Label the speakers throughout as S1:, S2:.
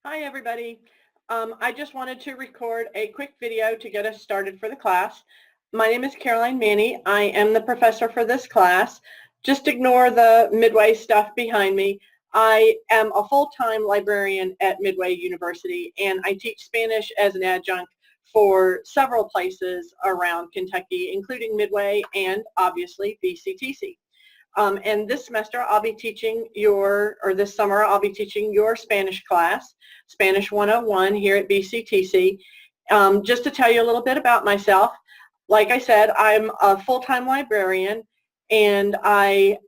S1: Hi everybody. I just wanted to record a quick video to get us started for the class. My name is Caroline Manny. I am the professor for this class. Just ignore the Midway stuff behind me. I am a full-time librarian at Midway University, and I teach Spanish as an adjunct for several places around Kentucky, including Midway and obviously BCTC. And this semester I'll be teaching this summer I'll be teaching your Spanish class, Spanish 101 here at BCTC. Just to tell you a little bit about myself, like I said, I'm a full-time librarian, and I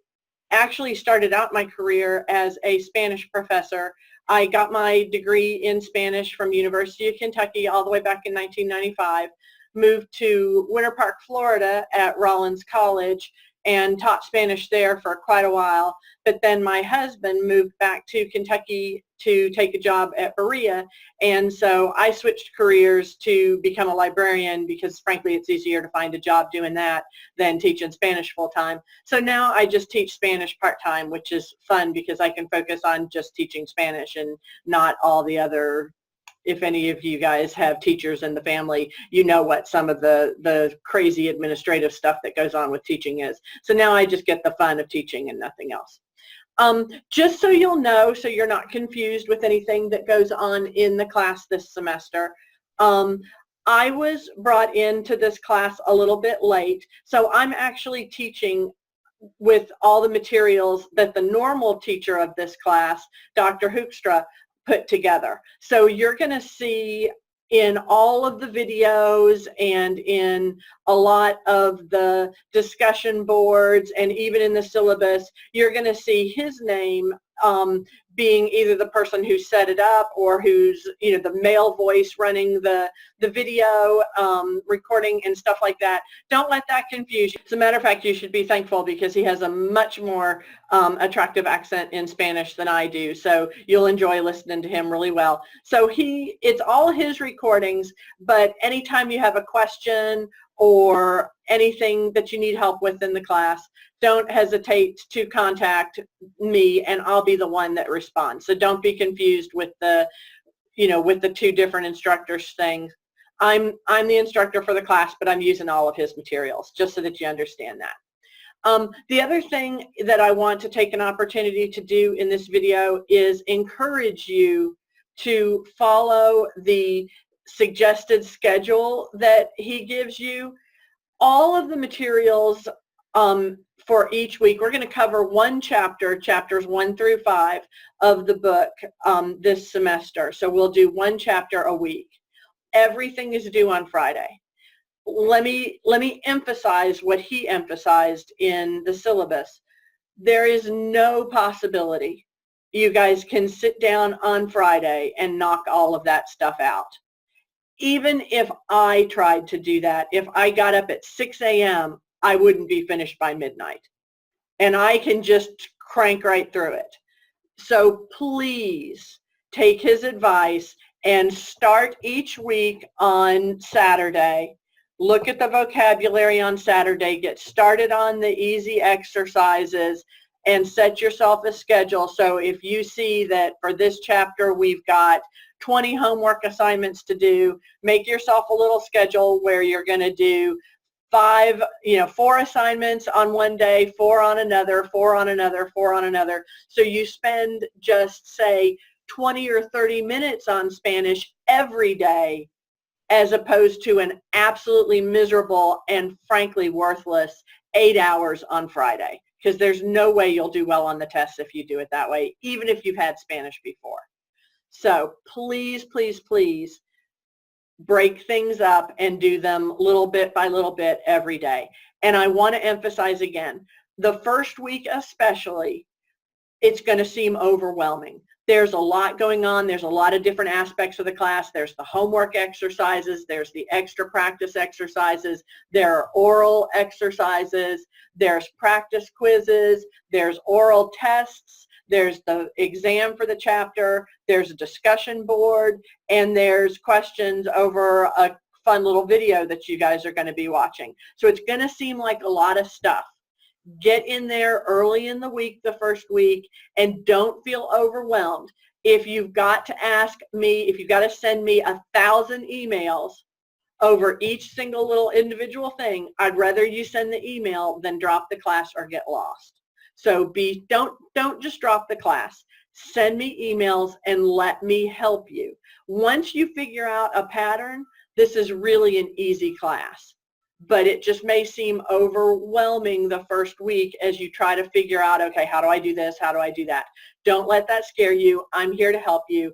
S1: actually started out my career as a Spanish professor. I got my degree in Spanish from University of Kentucky all the way back in 1995, moved to Winter Park, Florida at Rollins College, and taught Spanish there for quite a while. But then my husband moved back to Kentucky to take a job at Berea, and so I switched careers to become a librarian because frankly it's easier to find a job doing that than teaching Spanish full-time. So now I just teach Spanish part-time, which is fun because I can focus on just teaching Spanish and not all the other. If any of you guys have teachers in the family, you know what some of the crazy administrative stuff that goes on with teaching is. So now I just get the fun of teaching and nothing else. Just so you'll know, so you're not confused with anything that goes on in the class this semester, I was brought into this class a little bit late, so I'm actually teaching with all the materials that the normal teacher of this class, Dr. Hoekstra, put together. So you're going to see in all of the videos and in a lot of the discussion boards and even in the syllabus, you're going to see his name being either the person who set it up or who's, the male voice running the video recording and stuff like that. Don't let that confuse you. As a matter of fact, you should be thankful because he has a much more attractive accent in Spanish than I do. So you'll enjoy listening to him really well. So it's all his recordings, but anytime you have a question or anything that you need help with in the class, don't hesitate to contact me and I'll be the one that responds. So don't be confused with the two different instructors things. I'm the instructor for the class, but I'm using all of his materials just so that you understand that. The other thing that I want to take an opportunity to do in this video is encourage you to follow the suggested schedule that he gives you. All of the materials for each week, we're going to cover one chapter, chapters 1 through 5 of the book this semester. So we'll do one chapter a week. Everything is due on Friday. Let me emphasize what he emphasized in the syllabus. There is no possibility you guys can sit down on Friday and knock all of that stuff out. Even if I tried to do that, if I got up at 6 a.m., I wouldn't be finished by midnight. And I can just crank right through it. So please take his advice and start each week on Saturday. Look at the vocabulary on Saturday. Get started on the easy exercises and set yourself a schedule. So if you see that for this chapter we've got 20 homework assignments to do, make yourself a little schedule where you're going to do 4 assignments on one day, 4 on another, 4 on another, 4 on another. So you spend just say 20 or 30 minutes on Spanish every day, as opposed to an absolutely miserable and frankly worthless 8 hours on Friday, because there's no way you'll do well on the tests if you do it that way, even if you've had Spanish before. So please, please, please break things up and do them little bit by little bit every day. And I want to emphasize again, the first week especially, it's going to seem overwhelming. There's a lot going on. There's a lot of different aspects of the class. There's the homework exercises. There's the extra practice exercises. There are oral exercises. There's practice quizzes. There's oral tests. There's the exam for the chapter. There's a discussion board. And there's questions over a fun little video that you guys are going to be watching. So it's going to seem like a lot of stuff. Get in there early in the week, the first week, and don't feel overwhelmed. If you've got to ask me, if you've got to send me 1,000 emails over each single little individual thing, I'd rather you send the email than drop the class or get lost. So don't just drop the class. Send me emails and let me help you. Once you figure out a pattern, this is really an easy class, but it just may seem overwhelming the first week as you try to figure out, okay, how do I do this? How do I do that? Don't let that scare you. I'm here to help you.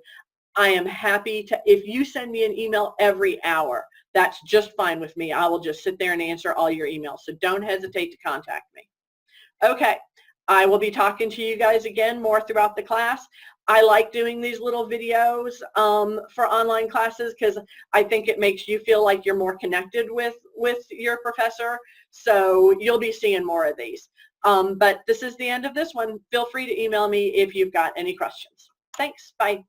S1: I am happy to, if you send me an email every hour, that's just fine with me. I will just sit there and answer all your emails. So don't hesitate to contact me. Okay, I will be talking to you guys again more throughout the class. I like doing these little videos for online classes because I think it makes you feel like you're more connected with your professor. So you'll be seeing more of these. But this is the end of this one. Feel free to email me if you've got any questions. Thanks. Bye.